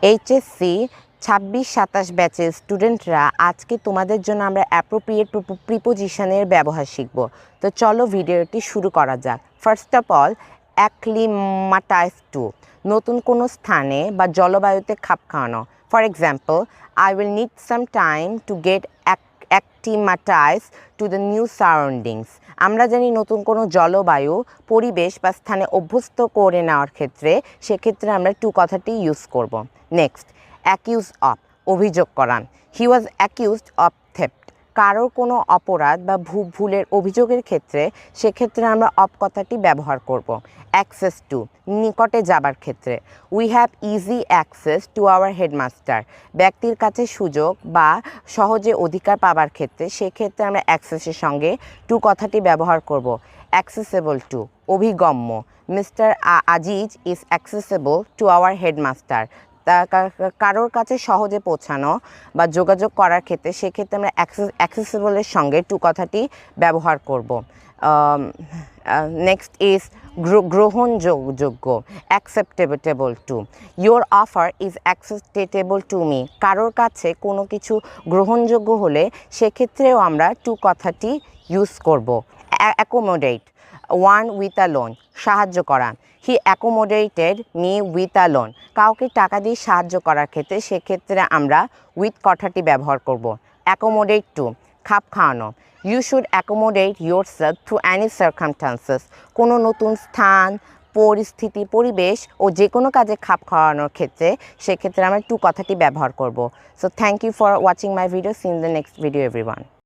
HSC 26-27 ব্যাচের স্টুডেন্টরা আজকে তোমাদের জন্য আমরা অ্যাপ্রোপ্রিয়েট প্রিপোজিশনের ব্যবহার শিখব। তো চলো ভিডিওটি শুরু করা যাক। First of all, acclimatize to, নতুন কোনো স্থানে বা জলবায়ুতে খাপ খাওয়ানো। For example, I will need some time to get acclimatize to the new surroundings. আমরা জানি নতুন কোনো জলবায়ু, পরিবেশ বা স্থানে অভ্যস্ত করে নেওয়ার ক্ষেত্রে সেক্ষেত্রে আমরা টু কথাটি ইউজ করব। নেক্সট, অ্যাকিউজ অফ, অভিযোগ করান। হি ওয়াজ অ্যাকিউজড অফ থেফট, কারোর কোনো অপরাধ বা ভুলের অভিযোগের ক্ষেত্রে সেক্ষেত্রে আমরা অফ কথাটি ব্যবহার করব। অ্যাক্সেস টু, নিকটে যাবার ক্ষেত্রে। We have easy access to our headmaster, ব্যক্তির কাছে সুযোগ বা সহজে অধিকার পাবার ক্ষেত্রে সেক্ষেত্রে আমরা অ্যাক্সেসের সঙ্গে টু কথাটি ব্যবহার করব। অ্যাক্সেসেবল টু, অভিগম্য। Mister Aziz is accessible to our headmaster, কারোর কাছে সহজে পৌঁছানো বা যোগাযোগ করার ক্ষেত্রে সেক্ষেত্রে আমরা অ্যাক্সেসেবলের সঙ্গে টু কথাটি ব্যবহার করব। নেক্সট ইজ গ্রহণযোগ্য, acceptable two. Your offer is acceptable to me, কারোর কাছে কোনো কিছু গ্রহণযোগ্য হলে সেক্ষেত্রেও আমরা টু কথাটি ইউজ করব। Accommodate one with a loan, সাহায্য করা। He accommodated me with a loan, কাউকে টাকা দিয়ে সাহায্য করার ক্ষেত্রে সেক্ষেত্রে আমরা উইথ কথাটি ব্যবহার করব। অ্যাকোমোডেট টু, খাপ খাওয়ানো। You should accommodate yourself to any circumstances, কোনো নতুন স্থান, পরিস্থিতি, পরিবেশ ও যে কোনো কাজে খাপ খাওয়ানোর ক্ষেত্রে সেক্ষেত্রে আমরা টু কথাটি ব্যবহার করব। So thank you for watching my video. See in the next video everyone.